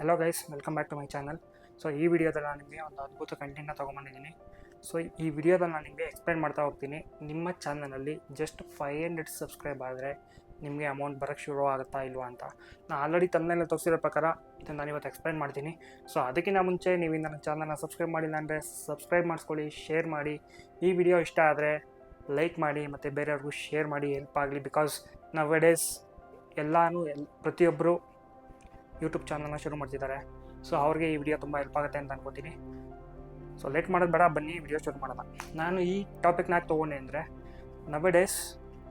Hello guys, welcome back to my channel. So ಈ ವಿಡಿಯೋದಲ್ಲಿ ನಾನು ನಿಮಗೆ ಒಂದು ಅದ್ಭುತ ಕಂಟೆಂಟ್ನ ತೊಗೊಂಬಂದಿದ್ದೀನಿ. ಸೊ ಈ ವಿಡಿಯೋದಲ್ಲಿ ನಾನು ನಿಮಗೆ ಎಕ್ಸ್ಪ್ಲೈನ್ ಮಾಡ್ತಾ ಹೋಗ್ತೀನಿ. ನಿಮ್ಮ ಚಾನಲಲ್ಲಿ ಜಸ್ಟ್ 500 ಸಬ್ಸ್ಕ್ರೈಬ್ ಆದರೆ ನಿಮಗೆ ಅಮೌಂಟ್ ಬರೋಕ್ಕೆ ಶುರು ಆಗುತ್ತಾ ಇಲ್ವಾ ಅಂತ. ನಾನು ಆಲ್ರೆಡಿ ತಮ್ಮನೆಲ್ಲ ತೋರಿಸಿರೋ ಪ್ರಕಾರ ಇದನ್ನು ನಾನು ಇವತ್ತು ಎಕ್ಸ್ಪ್ಲೈನ್ ಮಾಡ್ತೀನಿ. ಸೊ ಅದಕ್ಕಿಂತ ಮುಂಚೆ ನೀವು ನನ್ನ ಚಾನಲ್ನ ಸಬ್ಸ್ಕ್ರೈಬ್ ಮಾಡಿಲ್ಲ ಅಂದರೆ ಸಬ್ಸ್ಕ್ರೈಬ್ ಮಾಡಿಸ್ಕೊಳ್ಳಿ, ಶೇರ್ ಮಾಡಿ. ಈ ವಿಡಿಯೋ ಇಷ್ಟ ಆದರೆ ಲೈಕ್ ಮಾಡಿ ಮತ್ತು ಬೇರೆಯವ್ರಿಗೂ ಶೇರ್ ಮಾಡಿ, ಹೆಲ್ಪ್ ಆಗಲಿ. ಬಿಕಾಸ್ ನೌ-ಎ-ಡೇಸ್ ಪ್ರತಿಯೊಬ್ಬರು ಯೂಟ್ಯೂಬ್ ಚಾನಲ್ನ ಶುರು ಮಾಡ್ತಿದ್ದಾರೆ. ಸೊ ಅವ್ರಿಗೆ ಈ ವಿಡಿಯೋ ತುಂಬ ಹೆಲ್ಪ್ ಆಗುತ್ತೆ ಅಂತ ಅನ್ಕೋತೀನಿ. ಸೊ ಲೇಟ್ ಮಾಡೋದು ಬೇಡ, ಬನ್ನಿ ವಿಡಿಯೋ ಶುರು ಮಾಡೋಣ. ನಾನು ಈ ಟಾಪಿಕ್ನ ತೊಗೊಂಡೆ ಅಂದರೆ, ನೌ-ಎ-ಡೇಸ್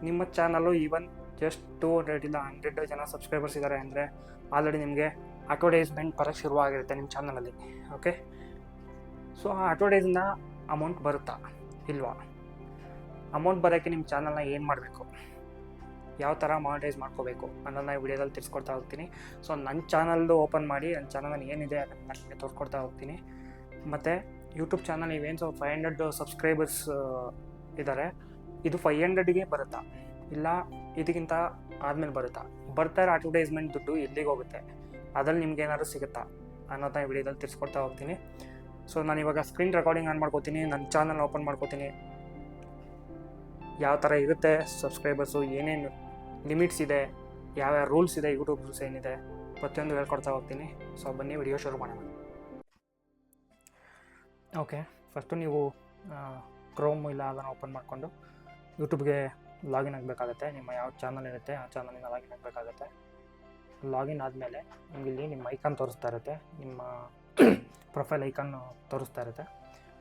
ನಿಮ್ಮ ಚಾನಲ್ಲು ಈವನ್ ಜಸ್ಟ್ 200 ಇಲ್ಲ 100 ಜನ ಸಬ್ಸ್ಕ್ರೈಬರ್ಸ್ ಇದ್ದಾರೆ ಅಂದರೆ ಆಲ್ರೆಡಿ ನಿಮಗೆ ಅಡ್ವರ್ಟೈಸ್ಮೆಂಟ್ ಬರೋಕ್ಕೆ ಶುರುವಾಗಿರುತ್ತೆ ನಿಮ್ಮ ಚಾನಲಲ್ಲಿ. ಓಕೆ, ಸೊ ಆ ಅಡ್ವರ್ಟೈಸಿಂದ ಅಮೌಂಟ್ ಬರುತ್ತಾ ಇಲ್ವಾ? ಅಮೌಂಟ್ ಬರೋಕ್ಕೆ ನಿಮ್ಮ ಚಾನಲ್ನ ಏನು ಮಾಡಬೇಕು, ಯಾವ ಥರ ಮಾನಿಟೈಸ್ ಮಾಡ್ಕೋಬೇಕು ಅನ್ನೋದನ್ನ ಈ ವಿಡಿಯೋದಲ್ಲಿ ತಿಳಿಸ್ಕೊಡ್ತಾ ಹೋಗ್ತೀನಿ. ಸೊ ನನ್ನ ಚಾನಲ್ದು ಓಪನ್ ಮಾಡಿ ನನ್ನ ಚಾನಲ್ ಏನಿದೆ ಅದನ್ನು ನನಗೆ ತೋರಿಸ್ಕೊಡ್ತಾ ಹೋಗ್ತೀನಿ. ಮತ್ತು ಯೂಟ್ಯೂಬ್ ಚಾನಲ್ ನೀವೇನು 500 ಸಬ್ಸ್ಕ್ರೈಬರ್ಸ್ ಇದ್ದಾರೆ, ಇದು 500ಗೆ ಬರುತ್ತಾ ಇಲ್ಲ ಇದಕ್ಕಿಂತ ಆದಮೇಲೆ ಬರ್ತಾ ಇರೋ ಅಡ್ವರ್ಟೈಸ್ಮೆಂಟ್ ದುಡ್ಡು ಎಲ್ಲಿಗೆ ಹೋಗುತ್ತೆ, ಅದ್ರಲ್ಲಿ ನಿಮ್ಗೆ ಏನಾದ್ರು ಸಿಗುತ್ತಾ ಅನ್ನೋದನ್ನ ಈ ವಿಡಿಯೋದಲ್ಲಿ ತಿಳಿಸ್ಕೊಡ್ತಾ ಹೋಗ್ತೀನಿ. ಸೊ ನಾನು ಇವಾಗ ಸ್ಕ್ರೀನ್ ರೆಕಾರ್ಡಿಂಗ್ ಆನ್ ಮಾಡ್ಕೋತೀನಿ, ನನ್ನ ಚಾನಲ್ ಓಪನ್ ಮಾಡ್ಕೋತೀನಿ. ಯಾವ ಥರ ಇರುತ್ತೆ ಸಬ್ಸ್ಕ್ರೈಬರ್ಸು, ಏನೇನು ಲಿಮಿಟ್ಸ್ ಇದೆ, ಯಾವ್ಯಾವ ರೂಲ್ಸ್ ಇದೆ, ಯೂಟ್ಯೂಬ್ ರೂಲ್ಸ್ ಏನಿದೆ, ಪ್ರತಿಯೊಂದು ಹೇಳ್ಕೊಡ್ತಾ ಹೋಗ್ತೀನಿ. ಸೊ ಬನ್ನಿ ವಿಡಿಯೋ ಶುರು ಮಾಡೋಣ. ಓಕೆ, ಫಸ್ಟು ನೀವು ಕ್ರೋಮ್ ಇಲ್ಲ ಅದನ್ನು ಓಪನ್ ಮಾಡಿಕೊಂಡು ಯೂಟ್ಯೂಬ್ಗೆ ಲಾಗಿನ್ ಆಗಬೇಕಾಗತ್ತೆ. ನಿಮ್ಮ ಯಾವ ಚಾನಲ್ ಇರುತ್ತೆ ಆ ಚಾನಲಿಂದ ಲಾಗಿನ್ ಆಗಬೇಕಾಗತ್ತೆ. ಲಾಗಿನ್ ಆದಮೇಲೆ ನಿಮಗೆ ಇಲ್ಲಿ ನಿಮ್ಮ ಐಕಾನ್ ತೋರಿಸ್ತಾ ಇರುತ್ತೆ, ನಿಮ್ಮ ಪ್ರೊಫೈಲ್ ಐಕಾನ್ ತೋರಿಸ್ತಾ ಇರುತ್ತೆ.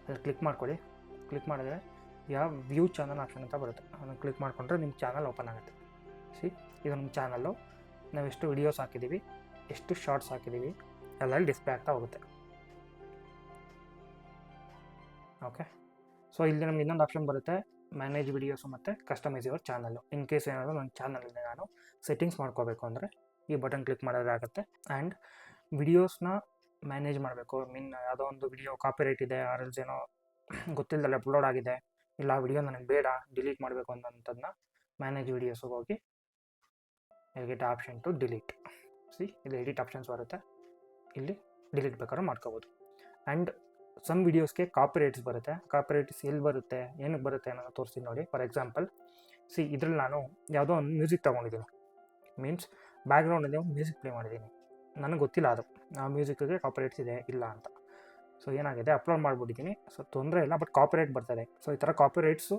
ಅಲ್ಲಿ ಕ್ಲಿಕ್ ಮಾಡ್ಕೊಳ್ಳಿ. ಕ್ಲಿಕ್ ಮಾಡಿದ್ರೆ ಯಾವ ವ್ಯೂ ಚಾನಲ್ ಆಪ್ಷನ್ ಅಂತ ಬರುತ್ತೆ, ಅದನ್ನು ಕ್ಲಿಕ್ ಮಾಡಿಕೊಂಡ್ರೆ ನಿಮ್ಮ ಚಾನಲ್ ಓಪನ್ ಆಗುತ್ತೆ. ಇದು ನಮ್ಮ ಚಾನಲ್ಲು, ನಾವು ಎಷ್ಟು ವಿಡಿಯೋಸ್ ಹಾಕಿದ್ದೀವಿ, ಎಷ್ಟು ಶಾರ್ಟ್ಸ್ ಹಾಕಿದ್ದೀವಿ ಎಲ್ಲ ಡಿಸ್ಪ್ಲೇ ಆಗ್ತಾ ಹೋಗುತ್ತೆ. ಓಕೆ, ಸೊ ಇಲ್ಲಿ ನಮ್ಗೆ ಇನ್ನೊಂದು ಆಪ್ಷನ್ ಬರುತ್ತೆ, ಮ್ಯಾನೇಜ್ ವಿಡಿಯೋಸು ಮತ್ತು customise your channel. In case ಏನಾದರೂ ನನ್ನ ಚಾನಲಲ್ಲಿ ನಾನು ಸೆಟ್ಟಿಂಗ್ಸ್ ಮಾಡ್ಕೋಬೇಕು ಅಂದರೆ ಈ ಬಟನ್ ಕ್ಲಿಕ್ ಮಾಡೋದಾಗುತ್ತೆ. ಆ್ಯಂಡ್ ವಿಡಿಯೋಸ್ನ ಮ್ಯಾನೇಜ್ ಮಾಡಬೇಕು, ಯಾವುದೋ ಒಂದು ವಿಡಿಯೋ ಕಾಪಿರೈಟ್ ಇದೆ, ಆರ್ಎಲ್ಸ್ ಏನೋ ಗೊತ್ತಿಲ್ಲದಲ್ಲ ಅಪ್ಲೋಡ್ ಆಗಿದೆ, ಇಲ್ಲ ಆ ವಿಡಿಯೋ ನನಗೆ ಬೇಡ ಡಿಲೀಟ್ ಮಾಡಬೇಕು ಅನ್ನೋಂಥದ್ದನ್ನ ಮ್ಯಾನೇಜ್ ವಿಡಿಯೋಸ್ಗೆ ಹೋಗಿ ಎಡಿಟ್ ಆಪ್ಷನ್ ಟು ಡಿಲೀಟ್. ಇಲ್ಲಿ ಎಡಿಟ್ ಆಪ್ಷನ್ಸ್ ಬರುತ್ತೆ, ಇಲ್ಲಿ ಡಿಲೀಟ್ ಬೇಕಾದ್ರೂ ಮಾಡ್ಕೋಬೋದು. ಆ್ಯಂಡ್ ಸಮ್ ವಿಡಿಯೋಸ್ಗೆ ಕಾಪಿರೈಟ್ಸ್ ಬರುತ್ತೆ. ಕಾಪಿರೈಟ್ಸ್ ಎಲ್ಲಿ ಬರುತ್ತೆ, ಏನಕ್ಕೆ ಬರುತ್ತೆ ಅನ್ನೋದು ತೋರಿಸ್ತೀನಿ ನೋಡಿ. ಫಾರ್ ಎಕ್ಸಾಂಪಲ್ ಇದ್ರಲ್ಲಿ ನಾನು ಯಾವುದೋ ಒಂದು ಮ್ಯೂಸಿಕ್ ತೊಗೊಂಡಿದ್ದೀನಿ, ಮೀನ್ಸ್ ಬ್ಯಾಕ್ಗ್ರೌಂಡಲ್ಲಿ ಒಂದು ಮ್ಯೂಸಿಕ್ ಪ್ಲೇ ಮಾಡಿದ್ದೀನಿ, ನನಗೆ ಗೊತ್ತಿಲ್ಲ ಅದು ಆ ಮ್ಯೂಸಿಕ್ಗೆ ಕಾಪಿರೈಟ್ಸ್ ಇದೆ ಇಲ್ಲ ಅಂತ. ಸೊ ಏನಾಗಿದೆ, ಅಪ್ಲೋಡ್ ಮಾಡಿಬಿಟ್ಟಿದ್ದೀನಿ. ಸೊ ತೊಂದರೆ ಇಲ್ಲ, ಬಟ್ ಕಾಪಿರೈಟ್ ಬರ್ತದೆ. ಸೊ ಈ ಥರ ಕಾಪಿರೈಟ್ಸು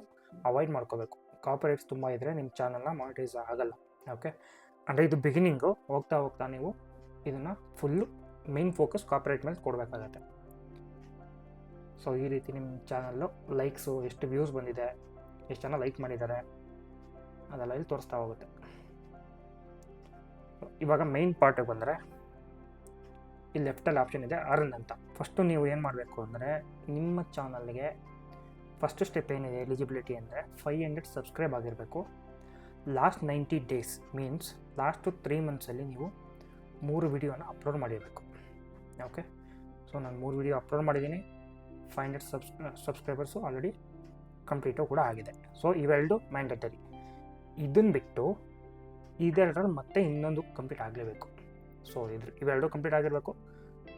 ಅವಾಯ್ಡ್ ಮಾಡ್ಕೋಬೇಕು. ಕಾಪಿರೈಟ್ಸ್ ತುಂಬ ಇದ್ದರೆ ನಿಮ್ಮ ಚಾನಲ್ನ ಮಾನಿಟೈಸ್ ಆಗಲ್ಲ. ಓಕೆ, ಅಂದರೆ ಇದು ಬಿಗಿನಿಂಗು, ಹೋಗ್ತಾ ಹೋಗ್ತಾ ನೀವು ಇದನ್ನು ಫುಲ್ಲು ಮೇನ್ ಫೋಕಸ್ ಕಾಪಿರೈಟ್ ಮೇಲೆ ಕೊಡಬೇಕಾಗತ್ತೆ. ಸೊ ಈ ರೀತಿ ನಿಮ್ಮ ಚಾನಲ್ಲು ಲೈಕ್ಸು, ಎಷ್ಟು ವ್ಯೂಸ್ ಬಂದಿದೆ, ಎಷ್ಟು ಜನ ಲೈಕ್ ಮಾಡಿದ್ದಾರೆ ಅದೆಲ್ಲ ಇಲ್ಲಿ ತೋರಿಸ್ತಾ ಹೋಗುತ್ತೆ. ಇವಾಗ ಮೇನ್ ಪಾರ್ಟಿಗೆ ಬಂದರೆ ಇಲ್ಲಿ ಲೆಫ್ಟಲ್ಲಿ ಆಪ್ಷನ್ ಇದೆ ಅರ್ನ್ ಅಂತ. ಫಸ್ಟು ನೀವು ಏನು ಮಾಡಬೇಕು ಅಂದರೆ, ನಿಮ್ಮ ಚಾನಲ್ಗೆ ಫಸ್ಟ್ ಸ್ಟೆಪ್ ಏನಿದೆ ಎಲಿಜಿಬಿಲಿಟಿ ಅಂದರೆ 500 ಸಬ್ಸ್ಕ್ರೈಬ್ ಆಗಿರಬೇಕು. ಲಾಸ್ಟ್ 90 ಡೇಸ್ ಮೀನ್ಸ್ ಲಾಸ್ಟು 3 ಮಂತ್ಸಲ್ಲಿ ನೀವು 3 ವಿಡಿಯೋನ ಅಪ್ಲೋಡ್ ಮಾಡಿರಬೇಕು. ಓಕೆ, ಸೊ ನಾನು 3 ವಿಡಿಯೋ ಅಪ್ಲೋಡ್ ಮಾಡಿದ್ದೀನಿ. 500 ಸಬ್ಸ್ಕ್ರೈಬರ್ಸು ಆಲ್ರೆಡಿ ಕಂಪ್ಲೀಟು ಕೂಡ ಆಗಿದೆ. ಸೊ ಇವೆರಡು ಮ್ಯಾಂಡೇಟರಿ. ಇದನ್ನು ಬಿಟ್ಟು ಇದೆರಡರಲ್ಲಿ ಮತ್ತೆ ಇನ್ನೊಂದು ಕಂಪ್ಲೀಟ್ ಆಗಲೇಬೇಕು. ಸೊ ಇವೆರಡು ಕಂಪ್ಲೀಟ್ ಆಗಿರಬೇಕು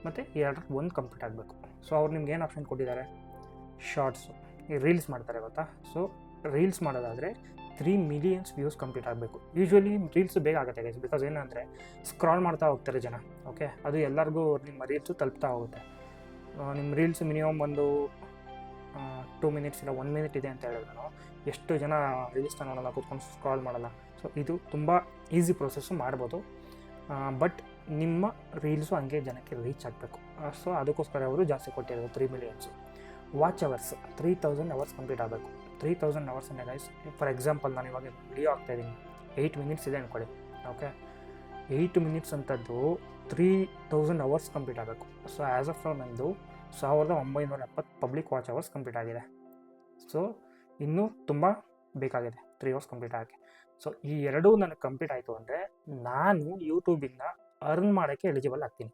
ಮತ್ತು ಎರಡರಲ್ಲಿ ಒಂದು ಕಂಪ್ಲೀಟ್ ಆಗಬೇಕು. ಸೊ ಅವ್ರು ನಿಮ್ಗೆ ಏನು ಆಪ್ಷನ್ ಕೊಟ್ಟಿದ್ದಾರೆ, ಶಾರ್ಟ್ಸು, ಈ ರೀಲ್ಸ್ ಮಾಡ್ತಾರೆ ಗೊತ್ತಾ. ಸೊ ರೀಲ್ಸ್ ಮಾಡೋದಾದರೆ 3 ಮಿಲಿಯನ್ಸ್ ವ್ಯೂಸ್ ಕಂಪ್ಲೀಟ್ ಆಗಬೇಕು. ಯೂಶ್ವಲಿ ರೀಲ್ಸು ಬೇಗ ಆಗುತ್ತೆ ಗೈಸ್, ಬಿಕಾಸ್ ಏನಂದರೆ ಸ್ಕ್ರಾಲ್ ಮಾಡ್ತಾ ಹೋಗ್ತಾರೆ ಜನ. ಓಕೆ, ಅದು ಎಲ್ಲರಿಗೂ ನಿಮ್ಮ ರೀಲ್ಸು ತಲುಪ್ತಾ ಹೋಗುತ್ತೆ. ನಿಮ್ಮ ರೀಲ್ಸ್ ಮಿನಿಮಮ್ ಒಂದು 2 ಮಿನಿಟ್ಸ್ ಇಲ್ಲ 1 ಮಿನಿಟ್ ಇದೆ ಅಂತ ಹೇಳಿದ್ರು ಎಷ್ಟು ಜನ ರೀಲ್ಸ್ನ ನೋಡೋಲ್ಲ, ಕೂತ್ಕೊಂಡು ಸ್ಕ್ರಾಲ್ ಮಾಡಲ್ಲ. ಸೊ ಇದು ತುಂಬ ಈಸಿ ಪ್ರೊಸೆಸ್ಸು ಮಾಡ್ಬೋದು, ಬಟ್ ನಿಮ್ಮ ರೀಲ್ಸು ಹಂಗೆ ಜನಕ್ಕೆ ರೀಚ್ ಆಗಬೇಕು. ಸೊ ಅದಕ್ಕೋಸ್ಕರ ಅವರು ಜಾಸ್ತಿ ಕೊಟ್ಟಿರೋದು 3 ಮಿಲಿಯನ್ಸು. ವಾಚ್ ಅವರ್ಸ್ 3000 ಅವರ್ಸ್ ಕಂಪ್ಲೀಟ್ ಆಗಬೇಕು. 3000 ಅವರ್ಸ್ ಅಂದರೆ ಗೈಸ್, ಫಾರ್ ಎಕ್ಸಾಂಪಲ್ ನಾನು ಇವಾಗ ವಿಡಿಯೋ ಆಗ್ತಾಯಿದ್ದೀನಿ, 8 ಮಿನಿಟ್ಸ್ ಇದೆ ಅಂದ್ಕೊಳ್ಳಿ. ಓಕೆ, 8 ಮಿನಿಟ್ಸ್ ಅಂಥದ್ದು 3000 ಅವರ್ಸ್ ಕಂಪ್ಲೀಟ್ ಆಗಬೇಕು. ಸೊ ಆ್ಯಸ್ ಆಫ್ ನೌ ನಂದು 1970 ಪಬ್ಲಿಕ್ ವಾಚ್ ಅವರ್ಸ್ ಕಂಪ್ಲೀಟ್ ಆಗಿದೆ. ಸೊ ಇನ್ನೂ ತುಂಬ ಬೇಕಾಗಿದೆ 3 ಅವರ್ಸ್ ಕಂಪ್ಲೀಟ್ ಆಗಿ. ಸೊ ಈ ಎರಡೂ ನನಗೆ ಕಂಪ್ಲೀಟ್ ಆಯಿತು ಅಂದರೆ ನಾನು ಯೂಟ್ಯೂಬಿಂದ ಅರ್ನ್ ಮಾಡೋಕ್ಕೆ ಎಲಿಜಿಬಲ್ ಆಗ್ತೀನಿ.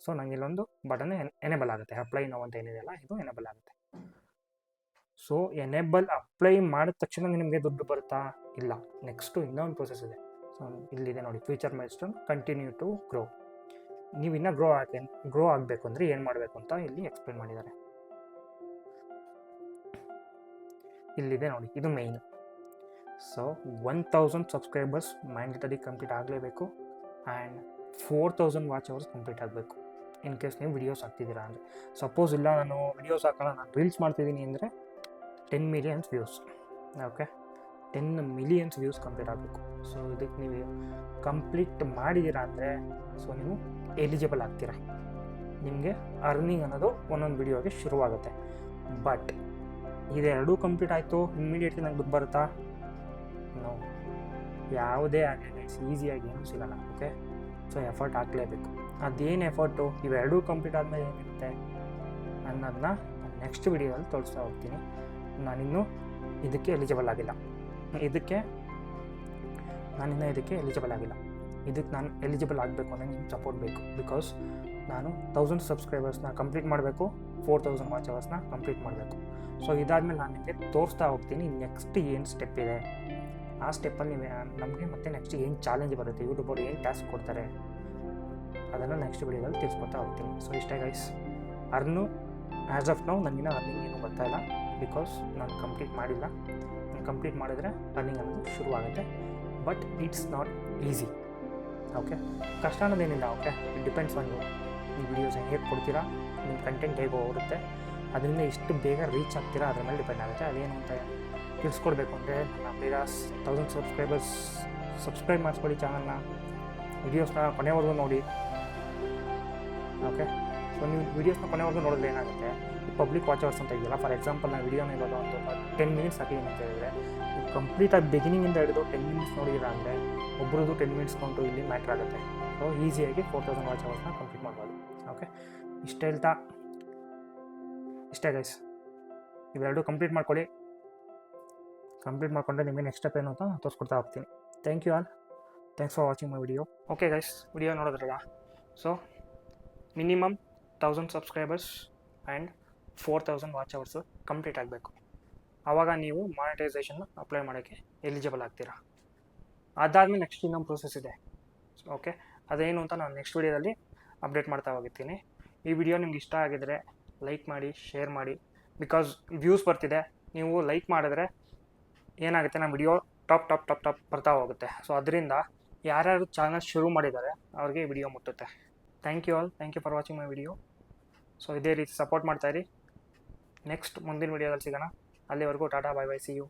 ಸೊ ನನಗೆ ಇಲ್ಲೊಂದು ಬಟನ್ ಎನೇಬಲ್ ಆಗುತ್ತೆ, ಅಪ್ಲೈ ನೌ ಅಂತ ಏನಿದೆಯಲ್ಲ ಇದು ಎನೇಬಲ್ ಆಗುತ್ತೆ. ಸೊ ಎನೇಬಲ್ ಅಪ್ಲೈ ಮಾಡಿದ ತಕ್ಷಣ ನಿಮಗೆ ದುಡ್ಡು ಬರುತ್ತಾ? ಇಲ್ಲ, ನೆಕ್ಸ್ಟು ಇನ್ನೊಂದು ಪ್ರೊಸೆಸ್ ಇದೆ. ಸೊ ಇಲ್ಲಿದೆ ನೋಡಿ, future milestone continue to grow. ನೀವು ಇನ್ನೂ ಗ್ರೋ ಆಗಬೇಕು ಅಂದರೆ ಏನು ಮಾಡಬೇಕು ಅಂತ ಇಲ್ಲಿ ಎಕ್ಸ್ಪ್ಲೇನ್ ಮಾಡಿದ್ದಾರೆ. ಇಲ್ಲಿದೆ ನೋಡಿ, ಇದು ಮೇಯ್ನು. ಸೊ 1000 ಸಬ್ಸ್ಕ್ರೈಬರ್ಸ್ ಮ್ಯಾಂಡೇಟರಿ ಕಂಪ್ಲೀಟ್ ಆಗಲೇಬೇಕು ಆ್ಯಂಡ್ 4000 ವಾಚ್ ಅವರ್ಸ್ ಕಂಪ್ಲೀಟ್ ಆಗಬೇಕು. ಇನ್ ಕೇಸ್ ನೀವು ವಿಡಿಯೋಸ್ ಹಾಕ್ತಿದ್ದೀರಾ ಅಂದರೆ. ಸಪೋಸ್ ಇಲ್ಲ ನಾನು ವಿಡಿಯೋಸ್ ಹಾಕೋಣ, ನಾನು ರೀಲ್ಸ್ ಮಾಡ್ತಿದ್ದೀನಿ ಅಂದರೆ 10 millions views. Okay, 10 millions views complete ಆಗಬೇಕು. ಸೊ ಇದಕ್ಕೆ ನೀವು ಕಂಪ್ಲೀಟ್ ಮಾಡಿದ್ದೀರಾ ಅಂದರೆ ಸೊ ನೀವು ಎಲಿಜಿಬಲ್ ಆಗ್ತೀರಾ. ನಿಮಗೆ ಅರ್ನಿಂಗ್ ಅನ್ನೋದು ಒಂದೊಂದು ವಿಡಿಯೋಗೆ ಶುರುವಾಗುತ್ತೆ. ಬಟ್ ಇದೆರಡೂ ಕಂಪ್ಲೀಟ್ ಆಯಿತು ಇಮ್ಮಿಡಿಯೇಟ್ಲಿ ನಂಗೆ ದುಡ್ಡು ಬರುತ್ತಾ? ನಾವು ಯಾವುದೇ ಆಗಲಿ ಈಸಿಯಾಗಿ ಏನೂ ಸಿಗೋಲ್ಲ. ಓಕೆ, ಸೊ ಎಫರ್ಟ್ ಹಾಕಲೇಬೇಕು. ಅದೇನು ಎಫರ್ಟು ಇವೆರಡೂ ಕಂಪ್ಲೀಟ್ ಆದಮೇಲೆ ಏನಿರುತ್ತೆ ಅನ್ನೋದನ್ನ ನೆಕ್ಸ್ಟ್ ವಿಡಿಯೋದಲ್ಲಿ ತೋರಿಸ್ತಾ ಹೋಗ್ತೀನಿ. ನಾನಿನ್ನೂ ಇದಕ್ಕೆ ಎಲಿಜಿಬಲ್ ಆಗಿಲ್ಲ. ಇದಕ್ಕೆ ಎಲಿಜಿಬಲ್ ಆಗಿಲ್ಲ. ಇದಕ್ಕೆ ನಾನು ಎಲಿಜಿಬಲ್ ಆಗಬೇಕು ಅಂದರೆ ನಿಮ್ಗೆ ಸಪೋರ್ಟ್ ಬೇಕು. ಬಿಕಾಸ್ ನಾನು 1000 ಸಬ್ಸ್ಕ್ರೈಬರ್ಸ್ನ ಕಂಪ್ಲೀಟ್ ಮಾಡಬೇಕು, 4000 ವಾಚ್ ಅವರ್ಸ್ನ ಕಂಪ್ಲೀಟ್ ಮಾಡಬೇಕು. ಸೊ ಇದಾದಮೇಲೆ ನಾನು ನಿಮಗೆ ತೋರಿಸ್ತಾ ಹೋಗ್ತೀನಿ ನೆಕ್ಸ್ಟ್ ಏನು ಸ್ಟೆಪ್ ಇದೆ. ಆ ಸ್ಟೆಪ್ಪಲ್ಲಿ ನಮಗೆ ಮತ್ತೆ ನೆಕ್ಸ್ಟ್ ಏನು ಚಾಲೆಂಜ್ ಬರುತ್ತೆ, ಯೂಟ್ಯೂಬರು ಏನು ಟಾಸ್ಕ್ ಕೊಡ್ತಾರೆ ಅದನ್ನು ನೆಕ್ಸ್ಟ್ ವಿಡಿಯೋದಲ್ಲಿ ತಿಳಿಸ್ಕೊತಾ ಹೋಗ್ತೀನಿ. ಸೊ ಇಷ್ಟೇ ಗೈಸ್. ಆ್ಯಸ್ ಆಫ್ ನೌ ನನಗಿನ್ನ ಅರ್ನಿಂಗ್ ಏನೂ ಬರ್ತಾ ಇಲ್ಲ. ಬಿಕಾಸ್ ನಾನು ಕಂಪ್ಲೀಟ್ ಮಾಡಿಲ್ಲ. ನಾನು ಕಂಪ್ಲೀಟ್ ಮಾಡಿದ್ರೆ ಅರ್ನಿಂಗ್ ಅನ್ನೋದು ಶುರುವಾಗುತ್ತೆ. But it's not easy. Okay, ಕಷ್ಟ ಅನ್ನೋದೇನಿಲ್ಲ. ಓಕೆ, ಇಟ್ ಡಿಪೆಂಡ್ಸ್ ಆನ್ ನೀವು ವಿಡಿಯೋಸ್ ಹೇಗೆ ಕೊಡ್ತೀರಾ, ನಿಮ್ಮ ಕಂಟೆಂಟ್ ಹೇಗೆ ಹೋಗುತ್ತೆ, ಅದರಿಂದ ಎಷ್ಟು ಬೇಗ ರೀಚ್ ಆಗ್ತೀರಾ ಅದ್ರ ಮೇಲೆ ಡಿಪೆಂಡ್ ಆಗುತ್ತೆ. ಅದೇನು ಅಂತ ತಿಳಿಸ್ಕೊಡ್ಬೇಕು ಅಂದರೆ ನನ್ನ ಬೇಗ 1000 ಸಬ್ಸ್ಕ್ರೈಬ್ ಮಾಡಿಸ್ಕೊಳ್ಳಿ ಚಾನಲ್ನ, ವಿಡಿಯೋಸ್ನ ಕೊನೆವರೆಗೂ ನೋಡಿ. ಓಕೆ, ಸೊ ನೀವು ವೀಡಿಯೋಸ್ನ ಕೊನೆವರೆಗೂ ನೋಡಿದ್ರೆ ಏನಾಗುತ್ತೆ, ಪಬ್ಲಿಕ್ ವಾಚ್ ಅವರ್ಸ್ ಅಂತ ಇದೆಯಲ್ಲ. ಫಾರ್ ಎಕ್ಸಾಂಪಲ್ ನಾನು ವೀಡಿಯೋನ ಇವಾಗ ಒಂದು 10 ಮಿನಿಟ್ಸ್ ಹಾಕಿದ್ದೀನಿ ಅಂತ ಹೇಳಿದ್ರೆ, ಕಂಪ್ಲೀಟಾಗಿ ಬಿಗಿನಿಂಗಿಂದ ಹಿಡಿದು 10 ಮಿನಿಟ್ಸ್ ನೋಡಿದ್ದೀರಾ ಅಂದರೆ ಒಬ್ಬರದ್ದು 10 ಮಿನಿಟ್ಸ್ ಕೊಂಡು ಇಲ್ಲಿ ಮ್ಯಾಟ್ರ್ ಆಗುತ್ತೆ. ಸೊ ಈಸಿಯಾಗಿ 4000 ವಾಚ್ ಅವರ್ಸ್ನ ಕಂಪ್ಲೀಟ್ ಮಾಡ್ಬೋದು. ಓಕೆ, ಇಷ್ಟೇ ಗೈಸ್. ಇವೆರಡು ಕಂಪ್ಲೀಟ್ ಮಾಡ್ಕೊಳ್ಳಿ. ಕಂಪ್ಲೀಟ್ ಮಾಡಿಕೊಂಡ್ರೆ ನಿಮಗೆ ನೆಕ್ಸ್ಟ್ ಸ್ಟೆಪ್ ಏನು ಅಂತ ತೋರಿಸ್ಕೊಡ್ತಾ ಹೋಗ್ತೀನಿ. Thank you all. Thanks for watching my video. Okay guys, video ನೋಡಿದ್ರಲ್ಲ. So minimum 1000 subscribers and 4000 watch hours complete ಆಗಬೇಕು. ಆವಾಗ ನೀವು ಮಾನಿಟೈಸೇಷನ್ ಅಪ್ಲೈ ಮಾಡೋಕ್ಕೆ ಎಲಿಜಿಬಲ್ ಆಗ್ತೀರಾ. ಅದಾದಮೇಲೆ ನೆಕ್ಸ್ಟ್ ಇನ್ನೊಂದು ಪ್ರೊಸೆಸ್ ಇದೆ. ಓಕೆ, ಅದೇನು ಅಂತ ನಾನು ನೆಕ್ಸ್ಟ್ ವಿಡಿಯೋದಲ್ಲಿ ಅಪ್ಡೇಟ್ ಮಾಡ್ತಾ ಹೋಗಿರ್ತೀನಿ. ಈ ವಿಡಿಯೋ ನಿಮ್ಗೆ ಇಷ್ಟ ಆಗಿದರೆ ಲೈಕ್ ಮಾಡಿ, ಶೇರ್ ಮಾಡಿ. ಬಿಕಾಸ್ ವ್ಯೂಸ್ ಬರ್ತಿದೆ, ನೀವು ಲೈಕ್ ಮಾಡಿದ್ರೆ ಏನಾಗುತ್ತೆ, ನಮ್ಮ ವಿಡಿಯೋ ಟಾಪ್ ಬರ್ತಾ ಹೋಗುತ್ತೆ. ಸೊ ಅದರಿಂದ ಯಾರ್ಯಾರು ಚಾನಲ್ ಶುರು ಮಾಡಿದ್ದಾರೆ ಅವ್ರಿಗೆ ವಿಡಿಯೋ ಮುಟ್ಟುತ್ತೆ. Thank you all. Thank you for watching my video. So ಇದೇ ರೀತಿ ಸಪೋರ್ಟ್ ಮಾಡ್ತಾಯಿರಿ. ನೆಕ್ಸ್ಟ್ ಮುಂದಿನ ವಿಡಿಯೋದಲ್ಲಿ ಸಿಗೋಣ. ಅಲ್ಲಿವರೆಗೂ tata, bye bye, see you.